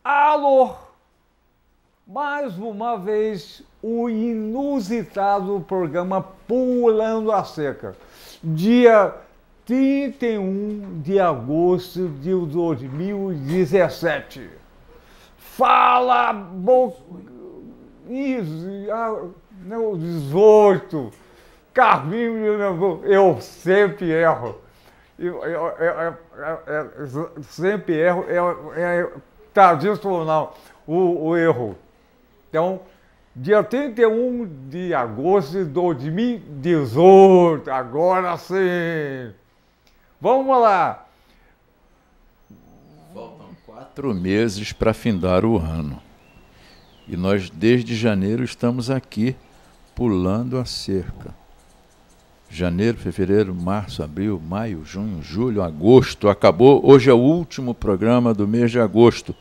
Alô! Mais uma vez, o inusitado programa Pulando a Cerca. Dia 31 de agosto de 2017. Fala, não, 18. Carlinhos, eu sempre erro. Eu sempre erro, é tradicional o erro. Então, dia 31 de agosto de 2018, agora sim. Vamos lá. Faltam 4 meses para findar o ano. E nós, desde janeiro, estamos aqui, pulando a cerca. Janeiro, fevereiro, março, abril, maio, junho, julho, agosto. Acabou. Hoje é o último programa do mês de agosto.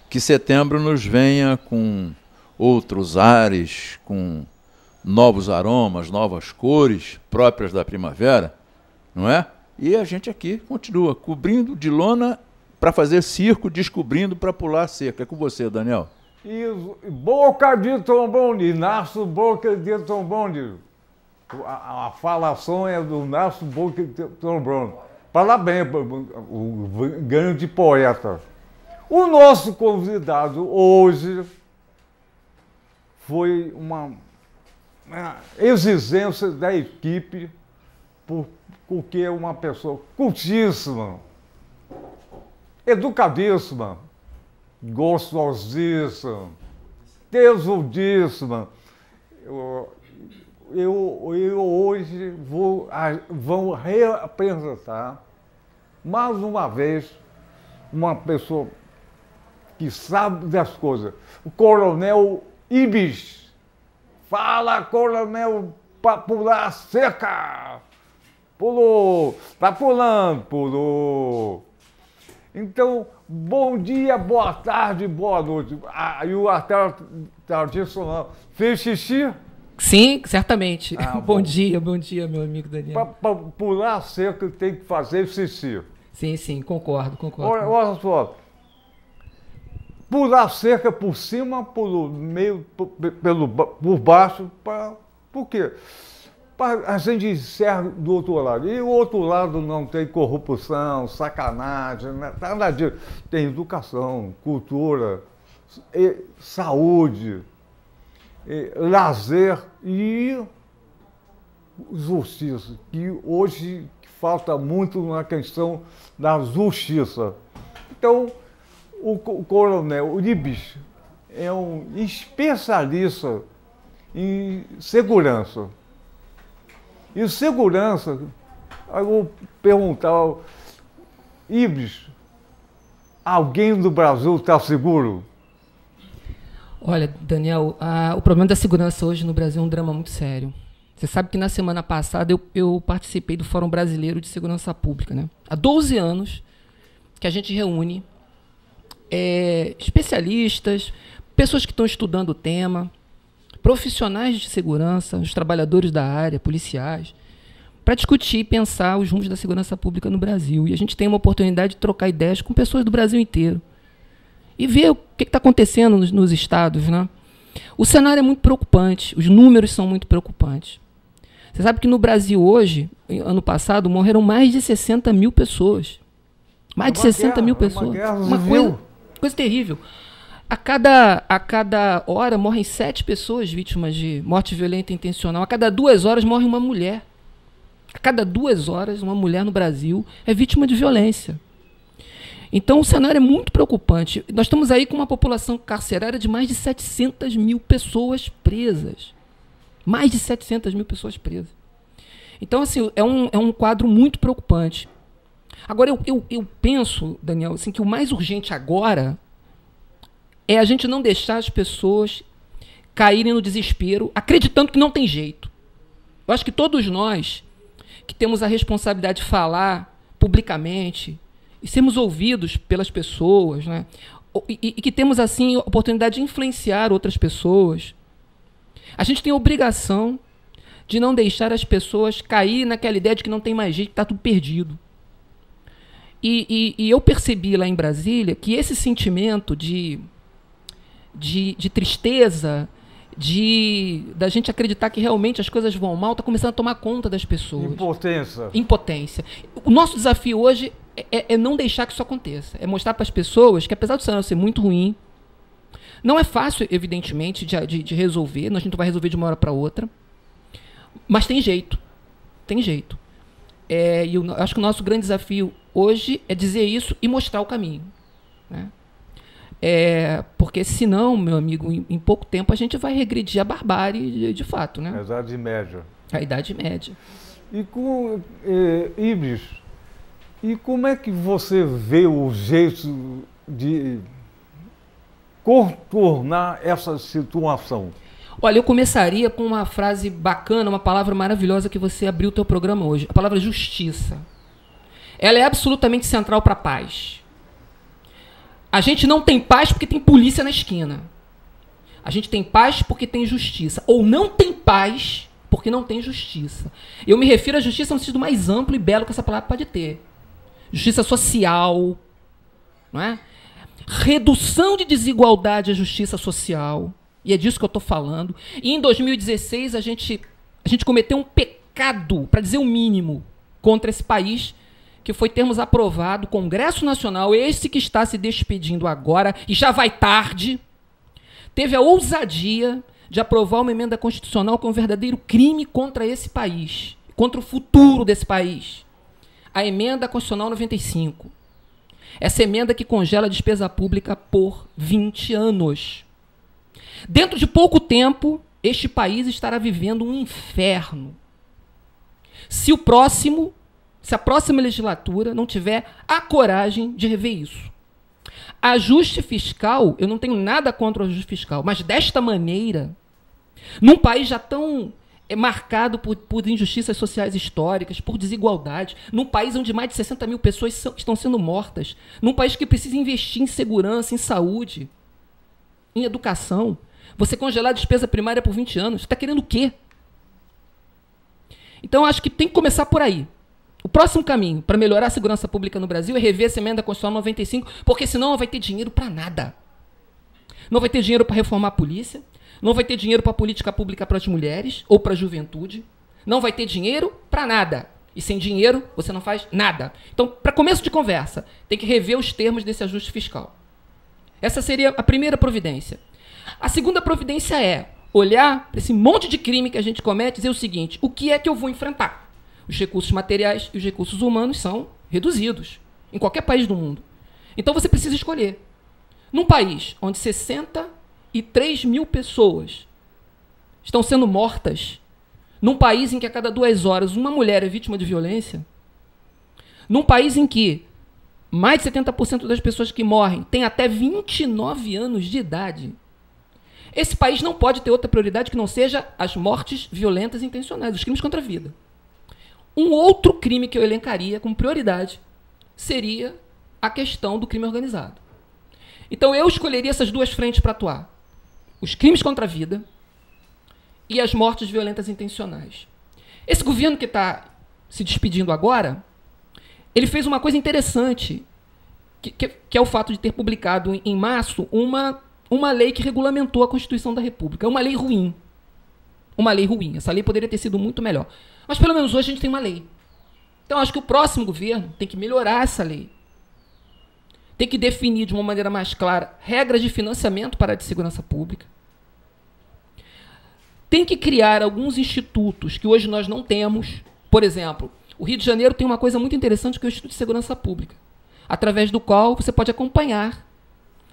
Que setembro nos venha com outros ares, com novos aromas, novas cores próprias da primavera, não é? E a gente aqui continua, cobrindo de lona para fazer circo, descobrindo para pular a cerca. É com você, Daniel. Isso. Boca de trombone, Inácio Boca de trombone. A falação é do Inácio Boca de trombone. Parabéns, o grande poeta. O nosso convidado hoje foi uma exigência da equipe, porque é uma pessoa cultíssima, educadíssima, gostosíssima, tesudíssima. Eu hoje vou reapresentar mais uma vez uma pessoa que sabe das coisas. O Coronel Ibis. Fala, Coronel, para pular a cerca. Pulou. Está pulando, pulou. Então, bom dia, boa tarde, boa noite. E o tradicional. Fez xixi? Sim, certamente. Bom dia, meu amigo Daniel. Para pular a cerca tem que fazer xixi. Sim, concordo. Olha só. Pular a cerca por cima, por meio, por baixo, por quê? Para a gente enxergar do outro lado. E o outro lado não tem corrupção, sacanagem, nada disso. Tem educação, cultura, saúde, lazer e justiça, que hoje falta muito na questão da justiça. Então, o Coronel Ibis é um especialista em segurança. E segurança, eu vou perguntar, Ibis, alguém do Brasil está seguro? Olha, Daniel, o problema da segurança hoje no Brasil é um drama muito sério. Você sabe que na semana passada eu participei do Fórum Brasileiro de Segurança Pública, né? Há 12 anos que a gente reúne especialistas, pessoas que estão estudando o tema, profissionais de segurança, os trabalhadores da área, policiais, para discutir e pensar os rumos da segurança pública no Brasil. E a gente tem uma oportunidade de trocar ideias com pessoas do Brasil inteiro e ver o que está acontecendo nos estados, né? O cenário é muito preocupante, os números são muito preocupantes. Você sabe que no Brasil hoje, ano passado, morreram mais de 60 mil pessoas. Mais de 60 mil pessoas. Uma coisa terrível. A cada hora morrem 7 pessoas vítimas de morte violenta intencional. A cada 2 horas morre uma mulher. A cada 2 horas, uma mulher no Brasil é vítima de violência. Então, o cenário é muito preocupante. Nós estamos aí com uma população carcerária de mais de 700 mil pessoas presas. Mais de 700 mil pessoas presas. Então, assim, é um quadro muito preocupante. Agora, eu penso, Daniel, assim, que o mais urgente agora é a gente não deixar as pessoas caírem no desespero, acreditando que não tem jeito. Eu acho que todos nós que temos a responsabilidade de falar publicamente e sermos ouvidos pelas pessoas, né? E que temos, assim, a oportunidade de influenciar outras pessoas, a gente tem a obrigação de não deixar as pessoas cair naquela ideia de que não tem mais jeito, que está tudo perdido. E eu percebi lá em Brasília que esse sentimento de de tristeza, da gente acreditar que realmente as coisas vão mal, está começando a tomar conta das pessoas. Impotência. O nosso desafio hoje é não deixar que isso aconteça. É mostrar para as pessoas que, apesar do cenário ser muito ruim, não é fácil, evidentemente, de resolver. A gente não vai resolver de uma hora para outra. Mas tem jeito. Tem jeito. E eu acho que o nosso grande desafio hoje é dizer isso e mostrar o caminho, né? Porque senão, meu amigo, em pouco tempo a gente vai regredir a barbárie de fato, né? A Idade Média. A Idade Média. E com Ibris, e como é que você vê o jeito de contornar essa situação? Olha, eu começaria com uma frase bacana, uma palavra maravilhosa que você abriu o teu programa hoje, a palavra justiça. Ela é absolutamente central para a paz. A gente não tem paz porque tem polícia na esquina. A gente tem paz porque tem justiça. Ou não tem paz porque não tem justiça. Eu me refiro à justiça no sentido mais amplo e belo que essa palavra pode ter. Justiça social, não é? Redução de desigualdade à justiça social. E é disso que eu estou falando. E em 2016 a gente cometeu um pecado, para dizer o mínimo, contra esse país, que foi termos aprovado o Congresso Nacional, esse que está se despedindo agora, e já vai tarde, teve a ousadia de aprovar uma emenda constitucional que é um verdadeiro crime contra esse país, contra o futuro desse país. A emenda constitucional 95. Essa emenda que congela a despesa pública por 20 anos. Dentro de pouco tempo, este país estará vivendo um inferno. Se a próxima legislatura não tiver a coragem de rever isso. Ajuste fiscal, eu não tenho nada contra o ajuste fiscal, mas desta maneira, num país já tão marcado por injustiças sociais históricas, por desigualdade, num país onde mais de 60 mil pessoas estão sendo mortas, num país que precisa investir em segurança, em saúde, em educação, você congelar a despesa primária por 20 anos, você está querendo o quê? Então, eu acho que tem que começar por aí. O próximo caminho para melhorar a segurança pública no Brasil é rever essa emenda constitucional 95, porque senão não vai ter dinheiro para nada. Não vai ter dinheiro para reformar a polícia, não vai ter dinheiro para política pública para as mulheres ou para a juventude, não vai ter dinheiro para nada. E sem dinheiro você não faz nada. Então, para começo de conversa, tem que rever os termos desse ajuste fiscal. Essa seria a primeira providência. A segunda providência é olhar para esse monte de crime que a gente comete e dizer o seguinte: o que é que eu vou enfrentar? Os recursos materiais e os recursos humanos são reduzidos em qualquer país do mundo. Então você precisa escolher. Num país onde 63 mil pessoas estão sendo mortas, num país em que a cada 2 horas uma mulher é vítima de violência, num país em que mais de 70% das pessoas que morrem têm até 29 anos de idade, esse país não pode ter outra prioridade que não seja as mortes violentas e intencionais, os crimes contra a vida. Um outro crime que eu elencaria como prioridade seria a questão do crime organizado. Então eu escolheria essas duas frentes para atuar: os crimes contra a vida e as mortes violentas intencionais. Esse governo que está se despedindo agora, ele fez uma coisa interessante, que é o fato de ter publicado em março uma lei que regulamentou a Constituição da República. É uma lei ruim. Uma lei ruim. Essa lei poderia ter sido muito melhor. Mas pelo menos hoje a gente tem uma lei. Então acho que o próximo governo tem que melhorar essa lei. Tem que definir de uma maneira mais clara regras de financiamento para a área de segurança pública. Tem que criar alguns institutos que hoje nós não temos. Por exemplo, o Rio de Janeiro tem uma coisa muito interessante que é o Instituto de Segurança Pública, através do qual você pode acompanhar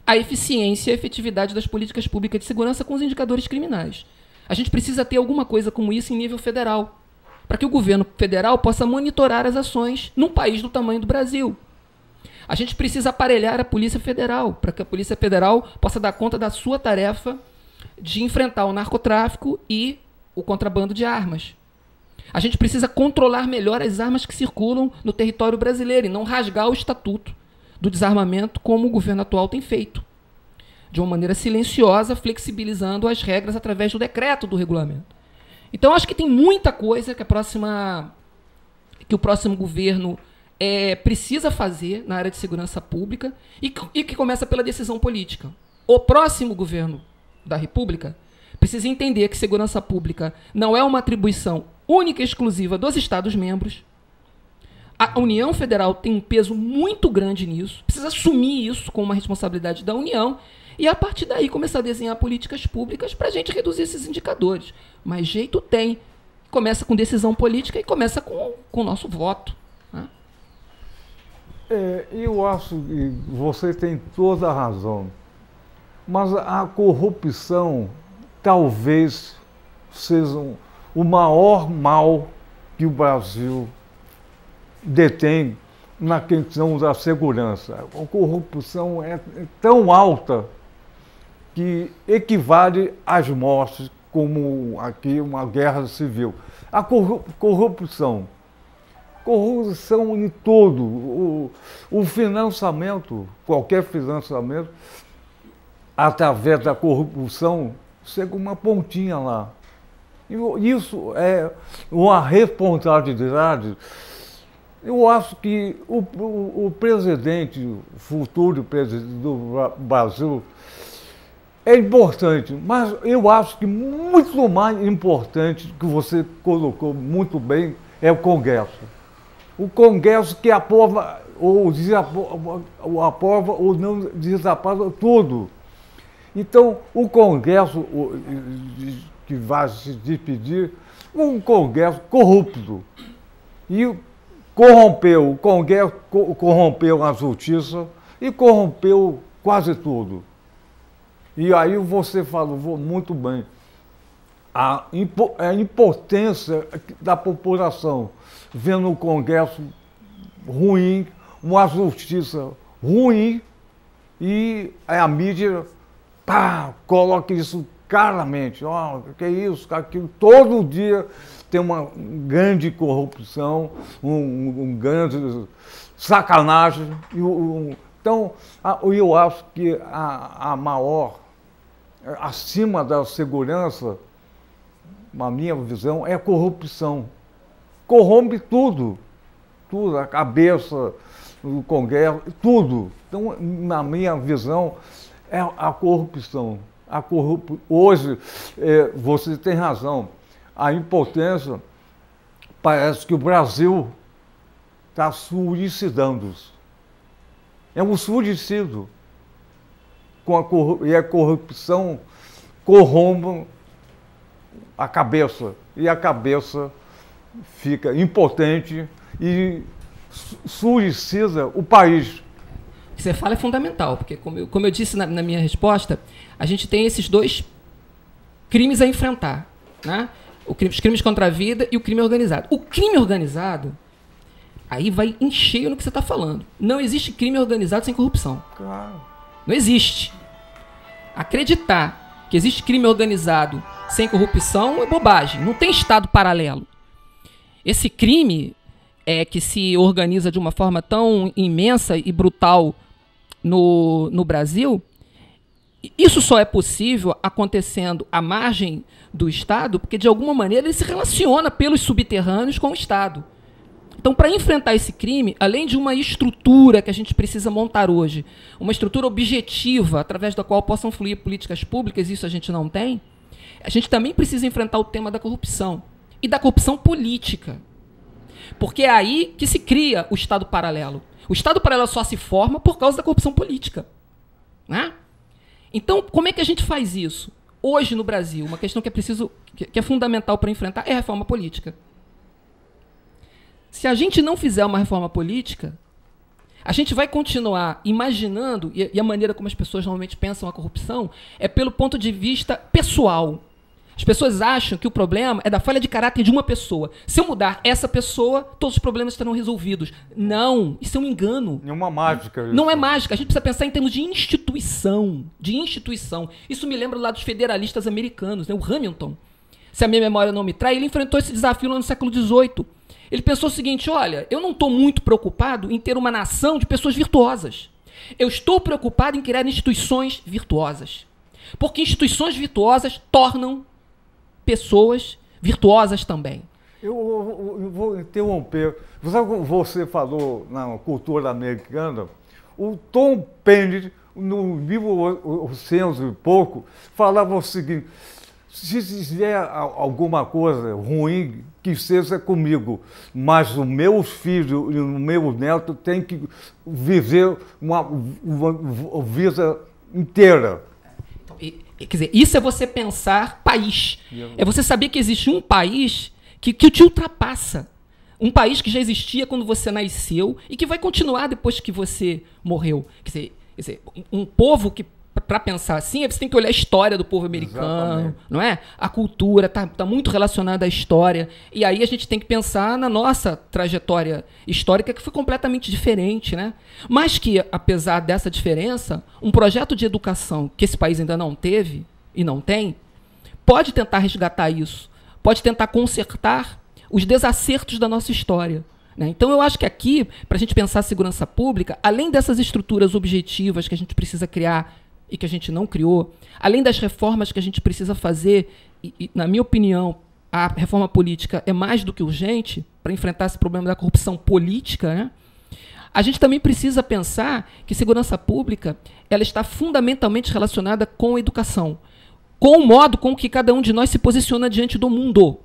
a eficiência e a efetividade das políticas públicas de segurança com os indicadores criminais. A gente precisa ter alguma coisa como isso em nível federal, para que o governo federal possa monitorar as ações num país do tamanho do Brasil. A gente precisa aparelhar a Polícia Federal, para que a Polícia Federal possa dar conta da sua tarefa de enfrentar o narcotráfico e o contrabando de armas. A gente precisa controlar melhor as armas que circulam no território brasileiro e não rasgar o estatuto do desarmamento como o governo atual tem feito, de uma maneira silenciosa, flexibilizando as regras através do decreto do regulamento. Então, acho que tem muita coisa que o próximo governo precisa fazer na área de segurança pública e que começa pela decisão política. o próximo governo da República precisa entender que segurança pública não é uma atribuição única e exclusiva dos Estados-membros. A União Federal tem um peso muito grande nisso, precisa assumir isso como uma responsabilidade da União e, a partir daí, começar a desenhar políticas públicas para a gente reduzir esses indicadores. Mas jeito tem. Começa com decisão política e começa com o nosso voto. Né? Eu acho que você tem toda a razão. Mas a corrupção talvez seja o maior mal que o Brasil detém na questão da segurança. A corrupção é tão alta que equivale às mortes, como aqui uma guerra civil. A corrupção em todo, o financiamento, qualquer financiamento, através da corrupção, chega uma pontinha lá. Isso é uma responsabilidade. Eu acho que o presidente, o futuro presidente do Brasil, é importante, mas eu acho que muito mais importante, que você colocou muito bem, é o Congresso. O Congresso que aprova ou não desaprova tudo. Então, o Congresso que vai se despedir, um Congresso corrupto. E corrompeu, o Congresso corrompeu a justiça e corrompeu quase tudo. E aí você falou muito bem, a impotência da população, vendo o Congresso ruim, uma justiça ruim, e a mídia coloca isso claramente. Que é isso, aquilo, todo dia tem uma grande corrupção, um grande sacanagem. Então, eu acho que a maior, acima da segurança, na minha visão, é a corrupção. Corrompe tudo, a cabeça, o Congresso, tudo. Então, na minha visão, é a corrupção. Hoje, você tem razão, a impotência, parece que o Brasil está suicidando-se. É um suicídio. E a corrupção corrompe a cabeça. E a cabeça fica impotente e suicida o país. O que você fala é fundamental, porque, como eu disse na minha resposta, a gente tem esses dois crimes a enfrentar, né? Os crimes contra a vida e o crime organizado. O crime organizado, aí vai em cheio no que você está falando. Não existe crime organizado sem corrupção. Claro. Não existe. Acreditar que existe crime organizado sem corrupção é bobagem. Não tem Estado paralelo. Esse crime que se organiza de uma forma tão imensa e brutal no Brasil, isso só é possível acontecendo à margem do Estado, porque de alguma maneira ele se relaciona pelos subterrâneos com o Estado. Então, para enfrentar esse crime, além de uma estrutura que a gente precisa montar hoje, uma estrutura objetiva através da qual possam fluir políticas públicas, isso a gente não tem, a gente também precisa enfrentar o tema da corrupção e da corrupção política. Porque é aí que se cria o Estado paralelo. O Estado paralelo só se forma por causa da corrupção política. Né? Então, como é que a gente faz isso? Hoje, no Brasil, uma questão que é fundamental para enfrentar é a reforma política. Se a gente não fizer uma reforma política, a gente vai continuar imaginando, e a maneira como as pessoas normalmente pensam a corrupção é pelo ponto de vista pessoal. As pessoas acham que o problema é da falha de caráter de uma pessoa. Se eu mudar essa pessoa, todos os problemas estarão resolvidos. Não, isso é um engano. É uma mágica. Isso. Não é mágica. A gente precisa pensar em termos de instituição. Isso me lembra lá dos federalistas americanos, né? O Hamilton, se a minha memória não me trai, ele enfrentou esse desafio lá no século XVIII. Ele pensou o seguinte: olha, eu não estou muito preocupado em ter uma nação de pessoas virtuosas. Eu estou preocupado em criar instituições virtuosas. Porque instituições virtuosas tornam pessoas virtuosas também. Eu vou interromper. Você falou na cultura americana, o Tom Paine no 1800 e pouco, falava o seguinte: se fizer alguma coisa ruim, que seja comigo, mas os meus filhos e os meus netos têm que viver uma vida inteira. Quer dizer, isso é você pensar país. É você saber que existe um país que te ultrapassa. Um país que já existia quando você nasceu e que vai continuar depois que você morreu. Quer dizer, um povo que, para pensar assim, você tem que olhar a história do povo americano, exatamente, não é? A cultura tá muito relacionada à história. E aí a gente tem que pensar na nossa trajetória histórica, que foi completamente diferente, né? Mas que, apesar dessa diferença, um projeto de educação que esse país ainda não teve e não tem, pode tentar resgatar isso, pode tentar consertar os desacertos da nossa história, né? Então, eu acho que aqui, para a gente pensar a segurança pública, além dessas estruturas objetivas que a gente precisa criar e que a gente não criou, além das reformas que a gente precisa fazer, e na minha opinião, a reforma política é mais do que urgente para enfrentar esse problema da corrupção política, né? A gente também precisa pensar que segurança pública ela está fundamentalmente relacionada com a educação, com o modo com que cada um de nós se posiciona diante do mundo.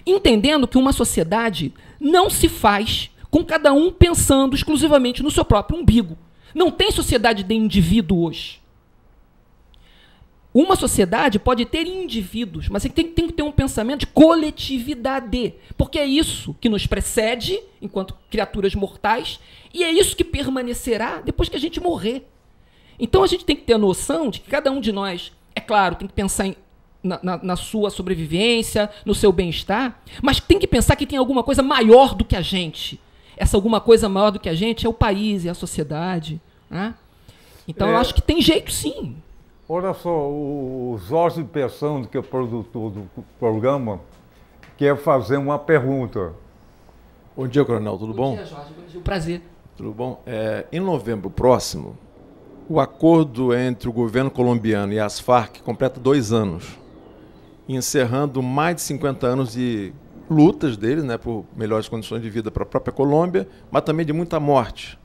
Entendendo que uma sociedade não se faz com cada um pensando exclusivamente no seu próprio umbigo. Não tem sociedade de indivíduos. Uma sociedade pode ter indivíduos, mas tem que ter um pensamento de coletividade, porque é isso que nos precede enquanto criaturas mortais e é isso que permanecerá depois que a gente morrer. Então a gente tem que ter a noção de que cada um de nós, é claro, tem que pensar na sua sobrevivência, no seu bem-estar, mas tem que pensar que tem alguma coisa maior do que a gente. Essa alguma coisa maior do que a gente é o país, é a sociedade, né? Então eu acho que tem jeito, sim. Olha só, o Jorge Pessão, que é o produtor do programa, quer fazer uma pergunta. Bom dia, Coronel, tudo bom? Bom dia, Jorge, bom dia, prazer. Tudo bom? Em novembro próximo, o acordo entre o governo colombiano e as Farc completa 2 anos, encerrando mais de 50 anos de lutas deles, né, por melhores condições de vida para a própria Colômbia, mas também de muita morte.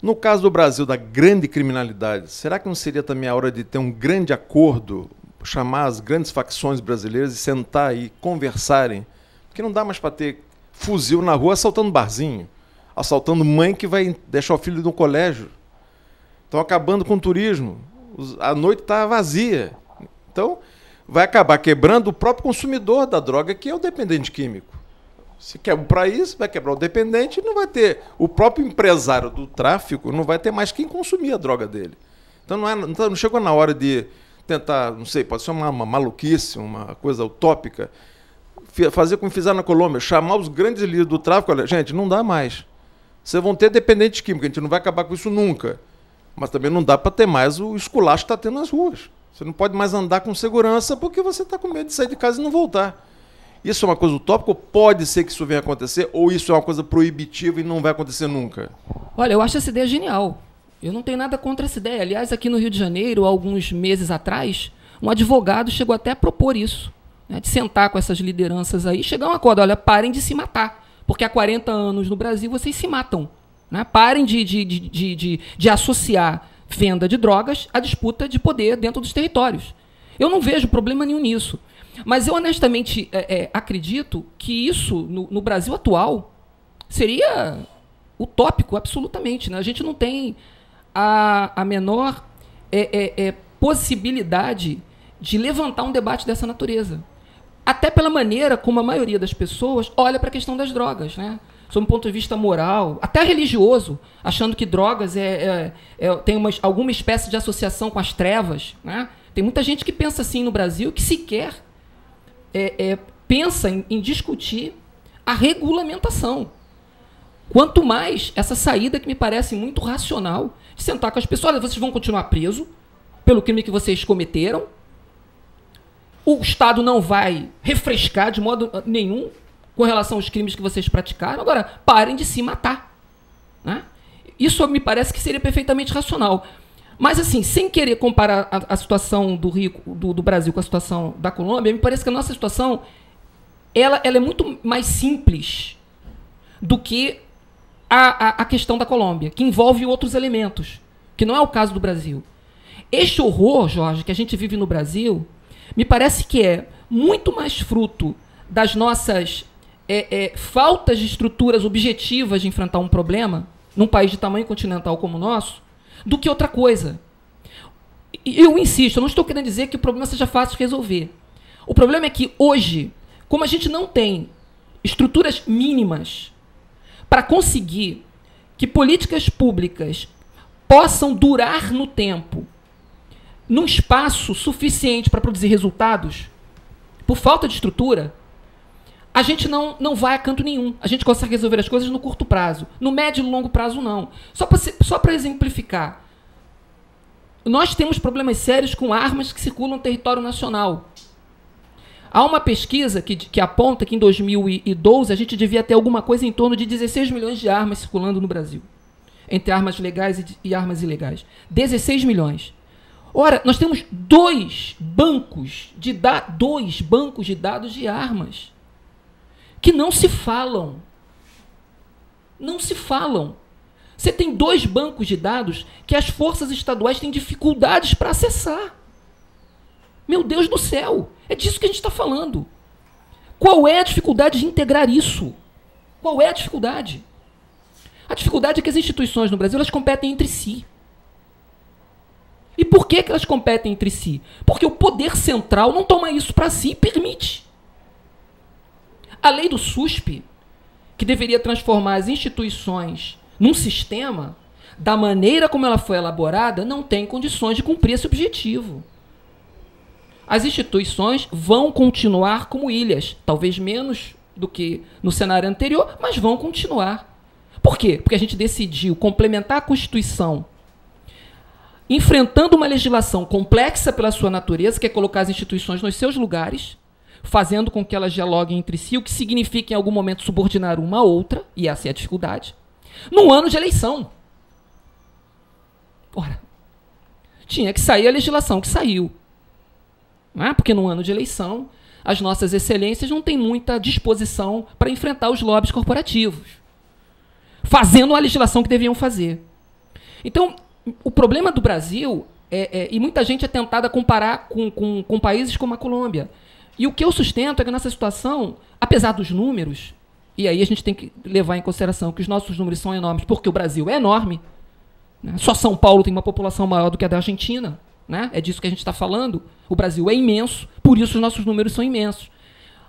No caso do Brasil, da grande criminalidade, será que não seria também a hora de ter um grande acordo, chamar as grandes facções brasileiras e sentar e conversarem? Porque não dá mais para ter fuzil na rua assaltando barzinho, assaltando mãe que vai deixar o filho no colégio. Estão acabando com o turismo, a noite está vazia. Então, vai acabar quebrando o próprio consumidor da droga, que é o dependente químico. Se quebra o país, vai quebrar o dependente e não vai ter... O próprio empresário do tráfico não vai ter mais quem consumir a droga dele. Então não chegou na hora de tentar, não sei, pode ser uma maluquice, uma coisa utópica, fazer como fizeram na Colômbia, chamar os grandes líderes do tráfico, olha, gente, não dá mais. Vocês vão ter dependente químico, a gente não vai acabar com isso nunca. Mas também não dá para ter mais o esculacho que está tendo nas ruas. Você não pode mais andar com segurança porque você está com medo de sair de casa e não voltar. Isso é uma coisa utópica ou pode ser que isso venha a acontecer ou isso é uma coisa proibitiva e não vai acontecer nunca? Olha, eu acho essa ideia genial. Eu não tenho nada contra essa ideia. Aliás, aqui no Rio de Janeiro, alguns meses atrás, um advogado chegou até a propor isso, né, de sentar com essas lideranças aí e chegar a um acordo. Olha, parem de se matar, porque há 40 anos no Brasil vocês se matam. Né? Parem de associar venda de drogas à disputa de poder dentro dos territórios. Eu não vejo problema nenhum nisso. Mas eu honestamente acredito que isso, no Brasil atual, seria utópico, absolutamente. Né? A gente não tem a menor possibilidade de levantar um debate dessa natureza. Até pela maneira como a maioria das pessoas olha para a questão das drogas, né? Sob um ponto de vista moral, até religioso, achando que drogas tem alguma espécie de associação com as trevas. Né? Tem muita gente que pensa assim no Brasil, que sequer pensa em discutir a regulamentação. Quanto mais essa saída que me parece muito racional, de sentar com as pessoas, olha, vocês vão continuar presos pelo crime que vocês cometeram, o Estado não vai refrescar de modo nenhum com relação aos crimes que vocês praticaram, agora parem de se matar. Né? Isso me parece que seria perfeitamente racional. Mas, assim, sem querer comparar a situação do Brasil com a situação da Colômbia, me parece que a nossa situação ela é muito mais simples do que a questão da Colômbia, que envolve outros elementos. que não é o caso do Brasil. Este horror, Jorge, que a gente vive no Brasil, me parece que é muito mais fruto das nossas faltas de estruturas objetivas de enfrentar um problema, num país de tamanho continental como o nosso, do que outra coisa. E eu insisto, eu não estou querendo dizer que o problema seja fácil de resolver. O problema é que hoje, como a gente não tem estruturas mínimas para conseguir que políticas públicas possam durar no tempo, num espaço suficiente para produzir resultados, por falta de estrutura, a gente não vai a canto nenhum. A gente consegue resolver as coisas no curto prazo. No médio e longo prazo, não. Só para exemplificar, nós temos problemas sérios com armas que circulam no território nacional. Há uma pesquisa que aponta que em 2012 a gente devia ter alguma coisa em torno de 16 milhões de armas circulando no Brasil, entre armas legais e armas ilegais. 16 milhões. Ora, nós temos dois bancos de dados de armas que não se falam. Não se falam. Você tem 2 bancos de dados que as forças estaduais têm dificuldades para acessar. Meu Deus do céu! É disso que a gente está falando. Qual é a dificuldade de integrar isso? Qual é a dificuldade? A dificuldade é que as instituições no Brasil elas competem entre si. E por que elas competem entre si? Porque o poder central não toma isso para si e permite. A lei do SUSP, que deveria transformar as instituições num sistema, da maneira como ela foi elaborada, não tem condições de cumprir esse objetivo. As instituições vão continuar como ilhas, talvez menos do que no cenário anterior, mas vão continuar. Por quê? Porque a gente decidiu complementar a Constituição enfrentando uma legislação complexa pela sua natureza, que é colocar as instituições nos seus lugares, fazendo com que elas dialoguem entre si, o que significa em algum momento subordinar uma a outra, e essa é a dificuldade, num ano de eleição. Ora, tinha que sair a legislação que saiu. Não é? Porque num ano de eleição, as nossas excelências não têm muita disposição para enfrentar os lobbies corporativos, fazendo a legislação que deviam fazer. Então, o problema do Brasil, e muita gente é tentada a comparar com países como a Colômbia. E o que eu sustento é que nessa situação, apesar dos números, e aí a gente tem que levar em consideração que os nossos números são enormes, porque o Brasil é enorme, né? Só São Paulo tem uma população maior do que a da Argentina, né? É disso que a gente está falando. O Brasil é imenso, por isso os nossos números são imensos.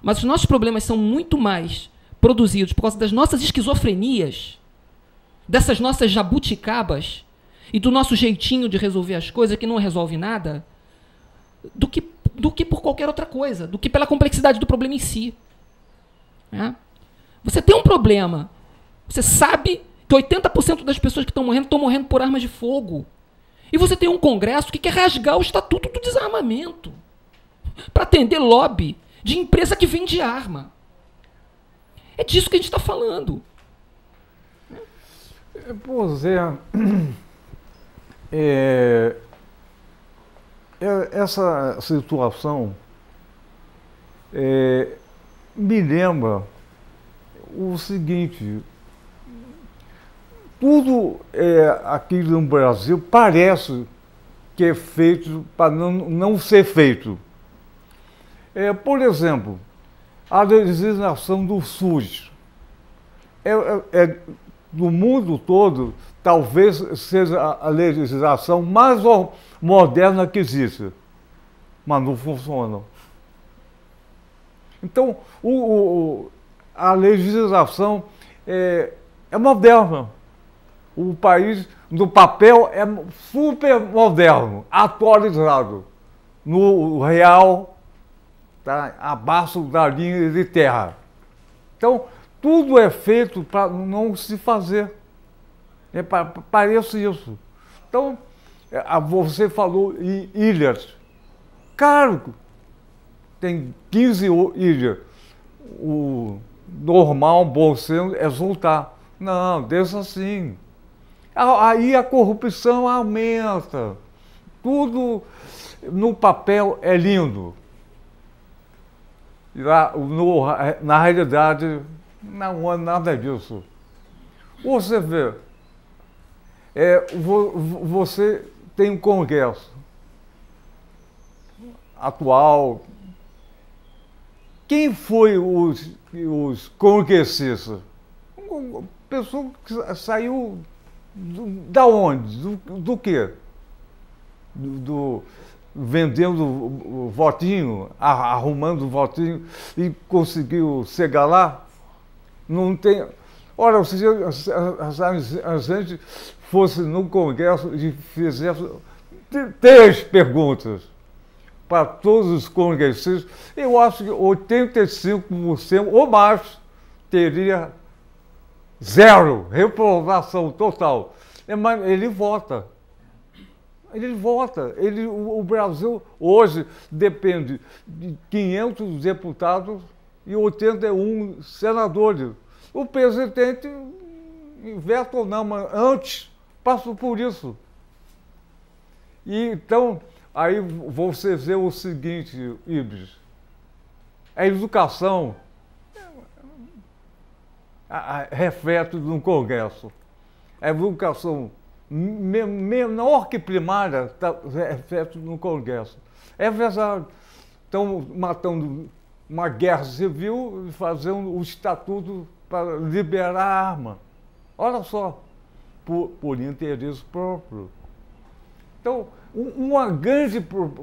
Mas os nossos problemas são muito mais produzidos por causa das nossas esquizofrenias, dessas nossas jabuticabas, e do nosso jeitinho de resolver as coisas, que não resolve nada, do que por qualquer outra coisa, do que pela complexidade do problema em si. Né? Você tem um problema, você sabe que 80% das pessoas que estão morrendo por armas de fogo. E você tem um Congresso que quer rasgar o Estatuto do Desarmamento para atender lobby de empresa que vende arma. É disso que a gente está falando. Pois essa situação me lembra o seguinte: tudo aqui no Brasil parece que é feito para não ser feito. Por exemplo, a legislação do SUS do mundo todo, talvez seja a legislação mais moderna que existe, mas não funciona. Então, a legislação é moderna. O país, no papel, é super moderno, atualizado. No real, tá abaixo da linha de terra. Então, tudo é feito para não se fazer. Parece isso. Então, você falou em ilhas. Claro, tem 15 ilhas. O normal, bom senso, é soltar. Não, deixa assim. Aí a corrupção aumenta. Tudo no papel é lindo. Lá, na realidade, não é nada disso. Você vê, Você tem um Congresso atual. Quem foi os congressistas? Uma pessoa que saiu da onde? Do quê? Vendendo o votinho, arrumando o votinho e conseguiu chegar lá? Não tem. Ora, se a gente fosse no Congresso e fizesse 3 perguntas para todos os congressistas, eu acho que 85% ou mais teria 0, reprovação total. Mas ele vota. Ele vota. O Brasil hoje depende de 500 deputados e 81 senadores. O presidente, veta ou não, mas antes passou por isso. E então, aí você vê o seguinte, Ibis, a educação reflete no Congresso. A educação menor que primária reflete no Congresso. É verdade. Estão matando uma guerra civil e fazendo o estatuto para liberar a arma. Olha só, por interesse próprio. Então, um grande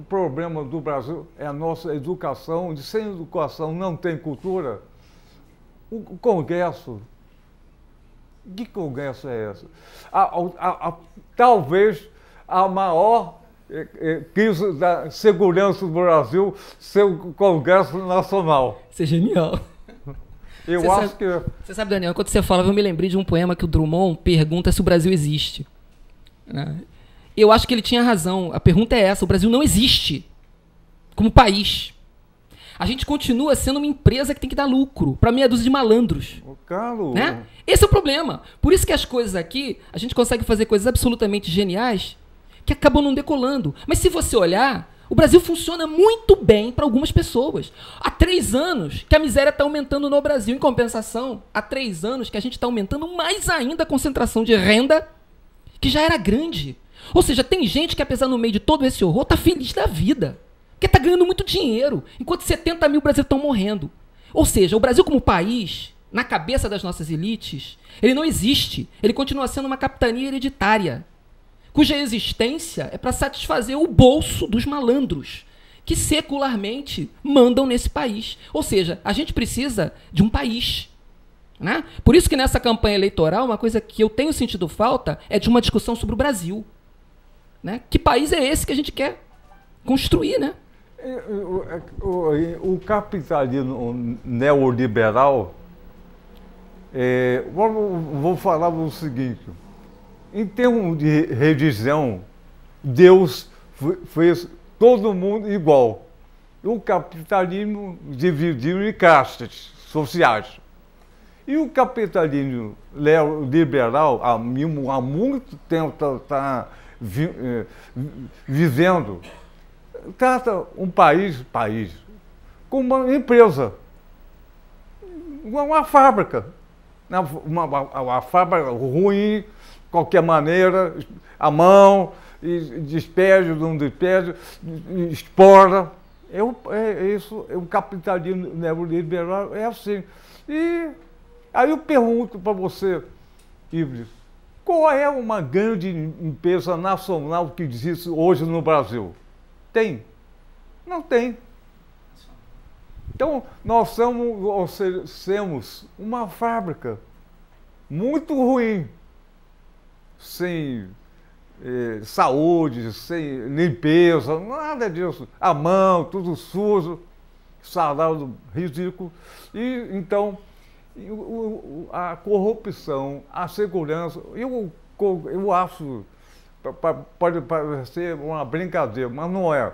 problema do Brasil é a nossa educação. Sem educação não tem cultura. O Congresso, que Congresso é esse? Talvez a maior crise da segurança do Brasil ser o Congresso Nacional. Isso é genial. Eu acho que... Você sabe, Daniel, quando você falava, eu me lembrei de um poema que o Drummond pergunta se o Brasil existe. Eu acho que ele tinha razão. A pergunta é essa: o Brasil não existe como país. A gente continua sendo uma empresa que tem que dar lucro para meia dúzia de malandros. Claro. Né? Esse é o problema. Por isso que as coisas aqui, a gente consegue fazer coisas absolutamente geniais que acabam não decolando. Mas se você olhar, o Brasil funciona muito bem para algumas pessoas. Há 3 anos que a miséria está aumentando no Brasil. Em compensação, há 3 anos que a gente está aumentando mais ainda a concentração de renda, que já era grande. Ou seja, tem gente que, apesar no meio de todo esse horror, está feliz da vida. Porque está ganhando muito dinheiro, enquanto 70 mil brasileiros estão morrendo. Ou seja, o Brasil como país, na cabeça das nossas elites, ele não existe. Ele continua sendo uma capitania hereditária, cuja existência é para satisfazer o bolso dos malandros, que secularmente mandam nesse país. Ou seja, a gente precisa de um país. Né? Por isso que nessa campanha eleitoral, uma coisa que eu tenho sentido falta é de uma discussão sobre o Brasil. Né? Que país é esse que a gente quer construir, né? O capitalismo neoliberal, vou falar o seguinte: em termos de religião, Deus fez todo mundo igual. O capitalismo dividiu em castas sociais. E o capitalismo neoliberal, há muito tempo está vivendo, trata um país como uma empresa, uma fábrica. Uma fábrica ruim, de qualquer maneira, à mão, despede, não despede, explora. Isso, o capitalismo neoliberal é assim. E aí eu pergunto para você, Ibris, qual é uma grande empresa nacional que existe hoje no Brasil? Tem? Não tem. Então, nós somos uma fábrica muito ruim, sem saúde, sem limpeza, nada disso. À mão, tudo sujo, salário ridículo. E, então, a corrupção, a segurança, eu acho, pode parecer uma brincadeira, mas não é.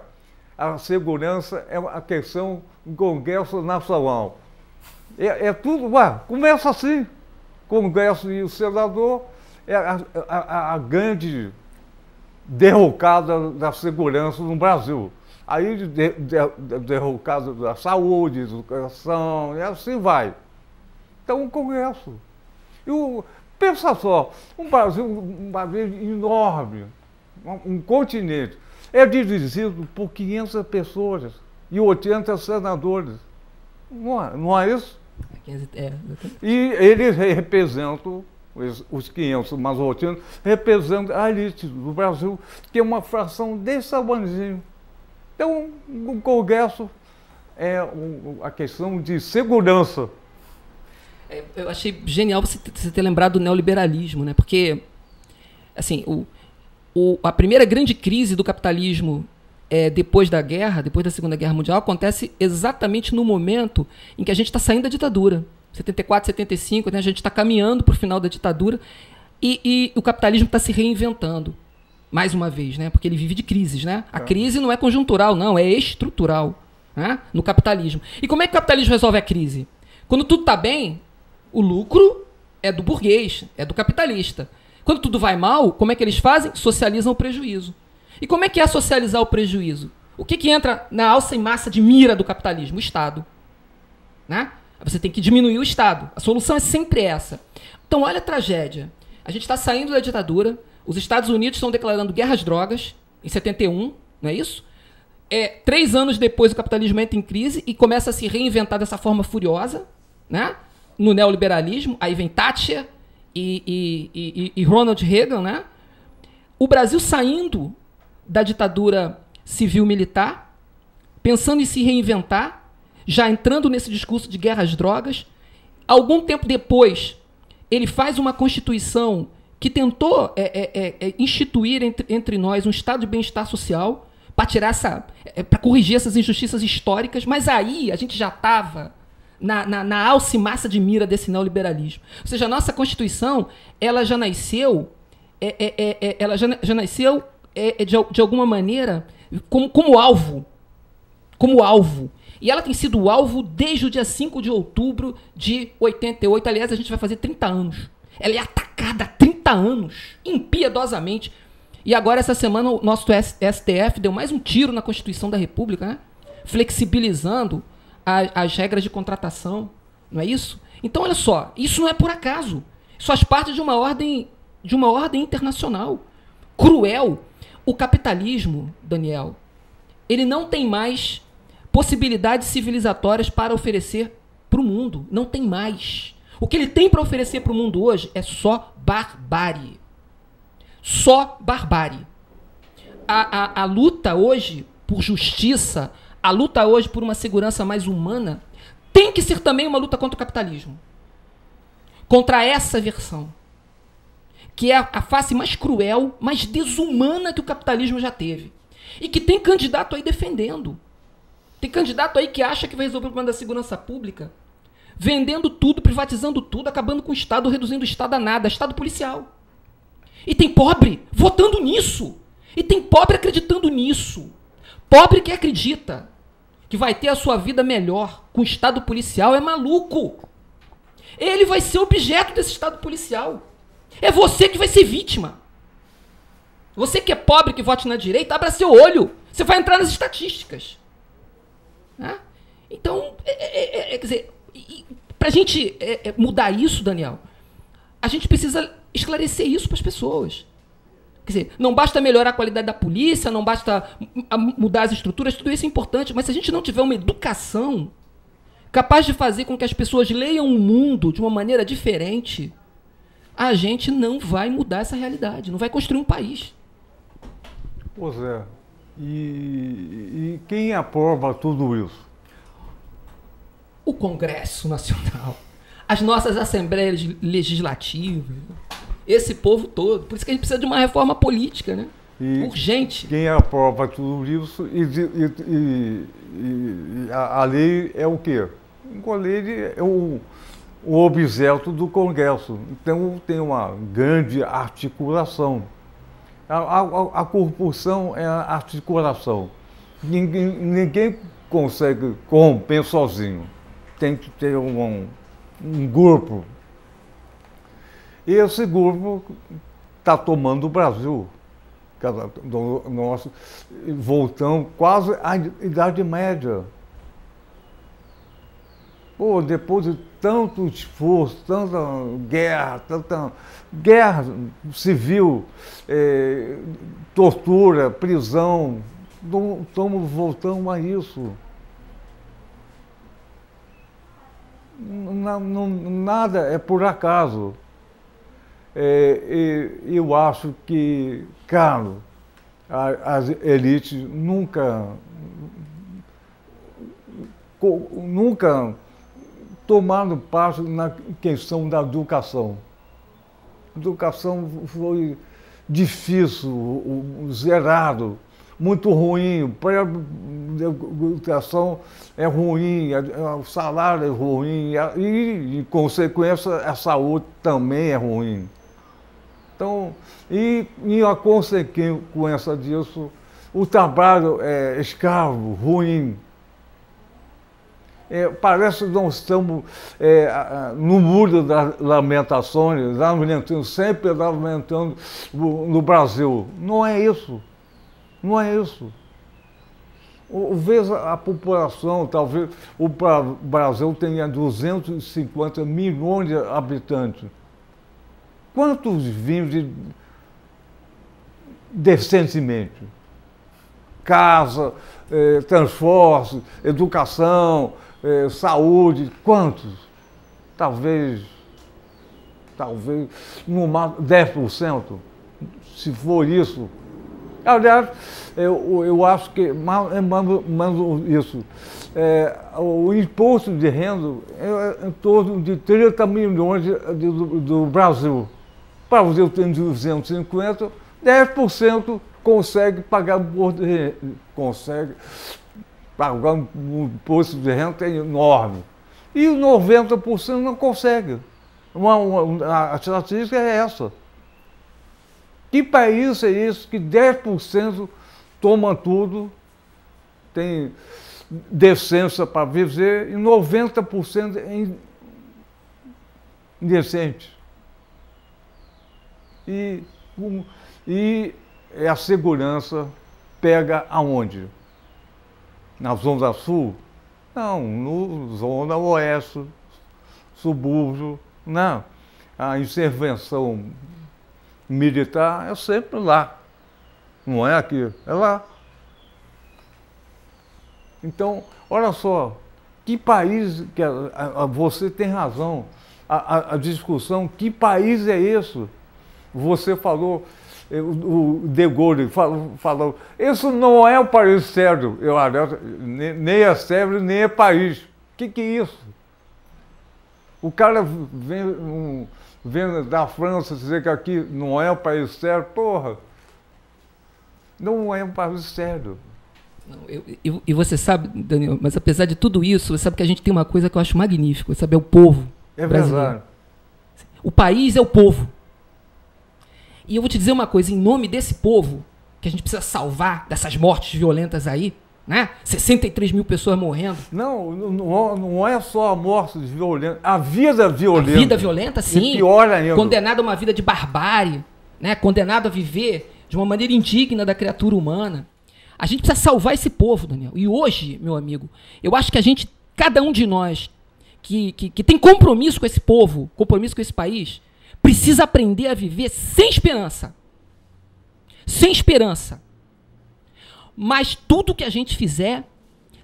A segurança é a questão do Congresso Nacional. É tudo, começa assim. Congresso e o senador é a grande derrocada da segurança no Brasil. Aí derrocada da saúde, educação, e assim vai. Então o Congresso. Pensa só, um Brasil enorme, um continente, é dirigido por 500 pessoas e 80 senadores. Não é isso? E eles representam, os 500 mais 80, representam a elite do Brasil, que é uma fração desse tamanhozinho. Então, o Congresso é a questão de segurança. Eu achei genial você ter lembrado do neoliberalismo, né? Porque, assim, a primeira grande crise do capitalismo depois da guerra, depois da Segunda Guerra Mundial, acontece exatamente no momento em que a gente está saindo da ditadura. 74, 75, né? A gente está caminhando para o final da ditadura e o capitalismo está se reinventando, mais uma vez, né? Porque ele vive de crises, né? A crise não é conjuntural, não, é estrutural, né? No capitalismo. E como é que o capitalismo resolve a crise? Quando tudo está bem, o lucro é do burguês, é do capitalista. Quando tudo vai mal, como é que eles fazem? Socializam o prejuízo. E como é que é socializar o prejuízo? O que entra na alça em massa de mira do capitalismo? O Estado. Né? Você tem que diminuir o Estado. A solução é sempre essa. Então, olha a tragédia. A gente está saindo da ditadura, os Estados Unidos estão declarando guerra às drogas, em 71, não é isso? 3 anos depois, o capitalismo entra em crise e começa a se reinventar dessa forma furiosa, né? No neoliberalismo. Aí vem Thatcher e Ronald Reagan, né? O Brasil saindo da ditadura civil-militar, pensando em se reinventar, já entrando nesse discurso de guerra às drogas. Algum tempo depois, ele faz uma Constituição que tentou instituir entre nós um estado de bem-estar social para tirar para corrigir essas injustiças históricas, mas aí a gente já estava na alça e massa de mira desse neoliberalismo. Ou seja, a nossa Constituição, ela já nasceu, de alguma maneira como alvo. E ela tem sido o alvo desde o dia 5 de outubro de 88. Aliás, a gente vai fazer 30 anos. Ela é atacada há 30 anos, impiedosamente. E agora, essa semana, o nosso STF deu mais um tiro na Constituição da República, né? Flexibilizando as regras de contratação. Não é isso? Então, olha só, isso não é por acaso. Isso faz parte de uma ordem internacional. Cruel. O capitalismo, Daniel, ele não tem mais possibilidades civilizatórias para oferecer para o mundo. Não tem mais. O que ele tem para oferecer para o mundo hoje é só barbárie. Só barbárie. A luta hoje por justiça, a luta hoje por uma segurança mais humana, tem que ser também uma luta contra o capitalismo. Contra essa versão. Que é a face mais cruel, mais desumana que o capitalismo já teve. E que tem candidato aí defendendo. Tem candidato aí que acha que vai resolver o problema da segurança pública, vendendo tudo, privatizando tudo, acabando com o Estado, reduzindo o Estado a nada, Estado policial. E tem pobre votando nisso. E tem pobre acreditando nisso. Pobre que acredita que vai ter a sua vida melhor com o Estado policial é maluco. Ele vai ser objeto desse Estado policial. É você que vai ser vítima. Você que é pobre, que vote na direita, abra seu olho. Você vai entrar nas estatísticas. Né? Então, quer dizer, para a gente mudar isso, Daniel, a gente precisa esclarecer isso para as pessoas. Quer dizer, não basta melhorar a qualidade da polícia, não basta mudar as estruturas, tudo isso é importante, mas se a gente não tiver uma educação capaz de fazer com que as pessoas leiam o mundo de uma maneira diferente, a gente não vai mudar essa realidade, não vai construir um país. Pois é. E quem aprova tudo isso? O Congresso Nacional, as nossas assembleias legislativas, esse povo todo. Por isso que a gente precisa de uma reforma política, né? Urgente. Quem aprova tudo isso a lei é o quê? A lei é o objeto do Congresso. Então tem uma grande articulação. A corrupção é a articulação. Ninguém consegue corromper sozinho. Tem que ter um grupo. E esse grupo está tomando o Brasil. Nós voltamos quase à Idade Média. Pô, depois de tanto esforço, tanta guerra civil, tortura, prisão, estamos voltando a isso. Nada é por acaso. Eu acho que, Carlos, as elites nunca tomaram parte na questão da educação. A educação foi difícil, zerado, muito ruim. A educação é ruim, o salário é ruim e, em consequência, a saúde também é ruim. Então, e a consequência disso, o trabalho é escravo, ruim. Parece que nós estamos no muro das lamentações, sempre lamentando no Brasil. Não é isso. Não é isso. Veja a população, talvez o Brasil tenha 250 milhões de habitantes. Quantos vivem decentemente? Casa, transporte, educação, saúde, quantos? Talvez no máximo 10%, se for isso. Aliás, eu acho que mais isso. O imposto de renda é em torno de 30 milhões do Brasil. O Brasil tem 250, 10% consegue pagar imposto de renda. Consegue pagar um imposto de renda enorme. E 90% não consegue. A estatística é essa. Que país é esse que 10% toma tudo, tem decência para viver e 90% é indecente? E a segurança pega aonde? Na Zona Sul? Não, na Zona Oeste, subúrbio, não. A intervenção militar é sempre lá, não é aqui, é lá. Então, olha só, que país, você tem razão, a discussão, que país é esse? Você falou, o De Gaulle falou, isso não é um país sério, nem é sério, nem é país. Que é isso? O cara vem da França dizer que aqui não é um país sério, porra, não é um país sério. E você sabe, Daniel, mas apesar de tudo isso, você sabe que a gente tem uma coisa que eu acho magnífica, sabe, é o povo brasileiro. Verdade. O país é o povo. E eu vou te dizer uma coisa, em nome desse povo, que a gente precisa salvar dessas mortes violentas aí, né? 63 mil pessoas morrendo. Não é só a morte violenta, a vida violenta. A vida violenta, sim. E pior ainda. Condenado a uma vida de barbárie, né? Condenado a viver de uma maneira indigna da criatura humana. A gente precisa salvar esse povo, Daniel. E hoje, meu amigo, eu acho que cada um de nós que tem compromisso com esse povo, compromisso com esse país, precisa aprender a viver sem esperança. Sem esperança. Mas tudo que a gente fizer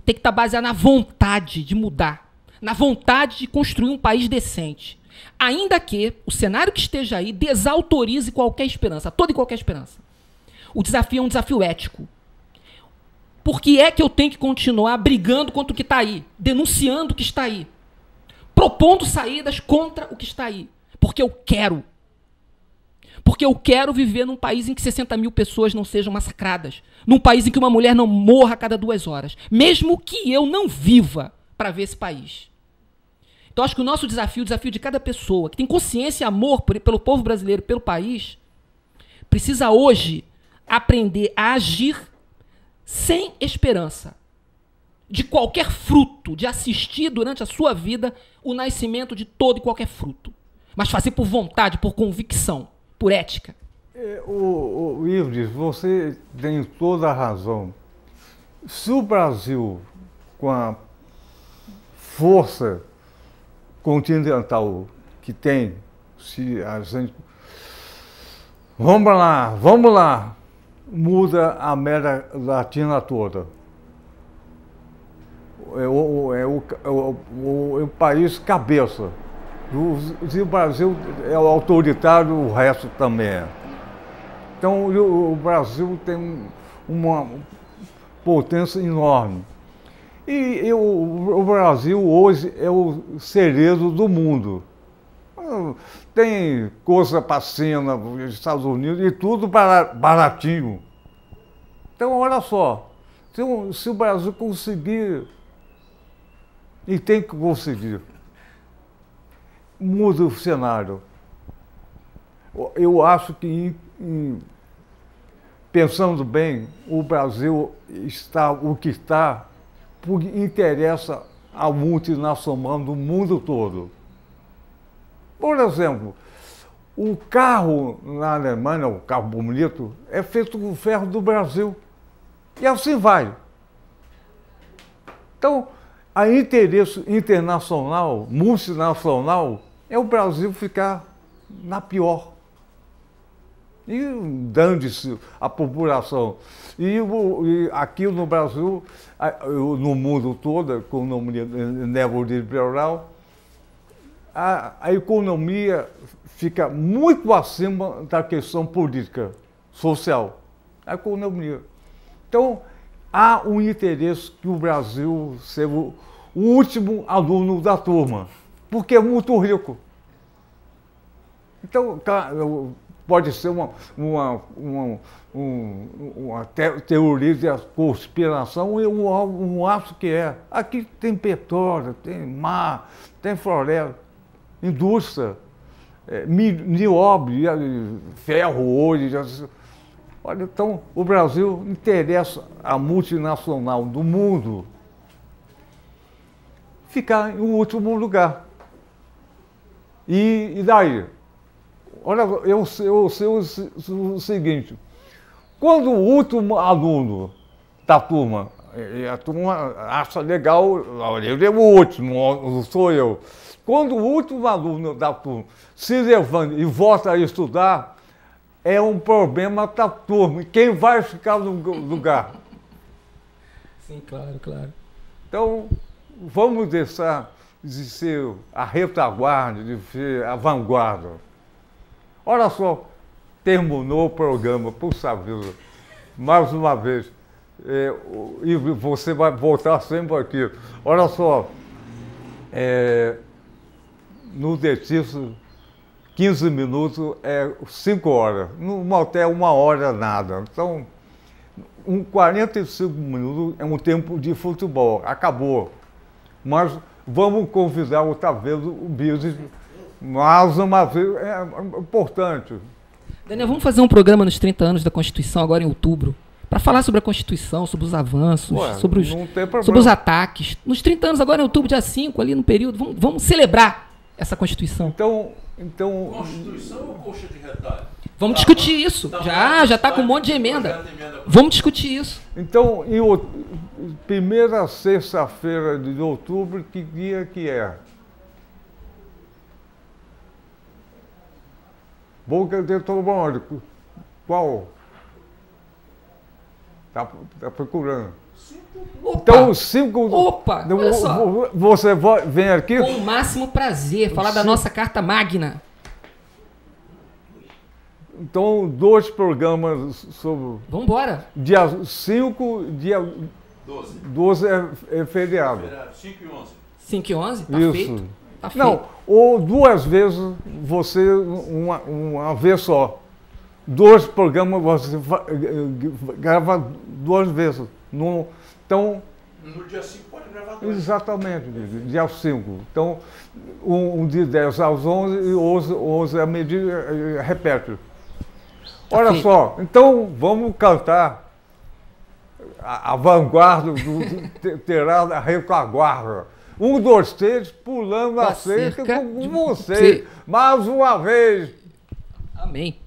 tem que estar baseado na vontade de mudar, na vontade de construir um país decente. Ainda que o cenário que esteja aí desautorize qualquer esperança, toda e qualquer esperança. O desafio é um desafio ético. Por que é que eu tenho que continuar brigando contra o que está aí, denunciando o que está aí, propondo saídas contra o que está aí? Porque eu quero. Porque eu quero viver num país em que 60 mil pessoas não sejam massacradas. Num país em que uma mulher não morra a cada 2 horas. Mesmo que eu não viva para ver esse país. Então, acho que o nosso desafio, o desafio de cada pessoa que tem consciência e amor pelo povo brasileiro, pelo país, precisa hoje aprender a agir sem esperança de qualquer fruto, de assistir durante a sua vida o nascimento de todo e qualquer fruto. Mas fazer por vontade, por convicção, por ética. Ives, você tem toda a razão. Se o Brasil, com a força continental que tem, se a gente... Vamos lá, muda a América Latina toda. É o país cabeça. Se o Brasil é o autoritário, o resto também é. Então o Brasil tem uma potência enorme. E o Brasil hoje é o cerezo do mundo. Tem coisa para cena, Estados Unidos e tudo baratinho. Então olha só, se o Brasil conseguir, e tem que conseguir, muda o cenário. Eu acho que, pensando bem, o Brasil está o que está, porque interessa ao multinacional do mundo todo. Por exemplo, o carro na Alemanha, o carro bonito, é feito com ferro do Brasil. E assim vai. Então, a interesse internacional, multinacional, é o Brasil ficar na pior. E dando-se a população. E aqui no Brasil, no mundo todo, a economia neoliberal, a economia fica muito acima da questão política, social. A economia. Então, há um interesse que o Brasil seja o último aluno da turma, porque é muito rico. Então, pode ser uma teoria de conspiração, eu não acho que é. Aqui tem petróleo, tem mar, tem floresta, indústria, nióbio, ferro, ouro. Olha, então, o Brasil interessa a multinacional do mundo ficar em último lugar. E daí? Olha, eu sei o seguinte, quando o último aluno da turma, a turma acha legal, ele é o último, não sou eu. Quando o último aluno da turma se levanta e volta a estudar, é um problema da turma. Quem vai ficar no lugar? Sim, claro, claro. Então, vamos deixar de ser a retaguarda, de ser a vanguarda. Olha só, terminou o programa, puxa vida, mais uma vez. E você vai voltar sempre aqui. Olha só, no dentista, 15 minutos é 5 horas. No motel, 1 hora nada. Então, 45 minutos é um tempo de futebol. Acabou. Mas vamos convidar outra vez o Bios. Mais uma vez, é importante. Daniel, vamos fazer um programa nos 30 anos da Constituição, agora em outubro, para falar sobre a Constituição, sobre os avanços, sobre os ataques. Nos 30 anos, agora em outubro, dia 5, ali no período, vamos celebrar essa Constituição. Então, Constituição ou coxa de retalho? Vamos discutir isso. Já está com um monte de emenda. Vamos discutir isso. Então, primeira sexta-feira de outubro, que dia que é? Boca de Trombônico. Qual? Tá procurando. Opa, então, 5... Opa! Olha só. Você vem aqui? Com o máximo prazer, falar da nossa Carta Magna. Então, 2 programas sobre... Vamos embora. Dia 5, dia 12 é feriado. 5 e 11. 5 e 11? Tá Isso. feito. Tá Não, feito. ou 2 vezes, você, uma vez só. 2 programas você grava 2 vezes. Então, no dia 5 pode gravar 2. Exatamente, dia 5. Então, de 10 às 11 e 11 a meio-dia, repete. Olha só, então vamos cantar a vanguarda, terá a retaguarda. 1, 2, 3, pulando a cerca com você. Mais uma vez. Amém.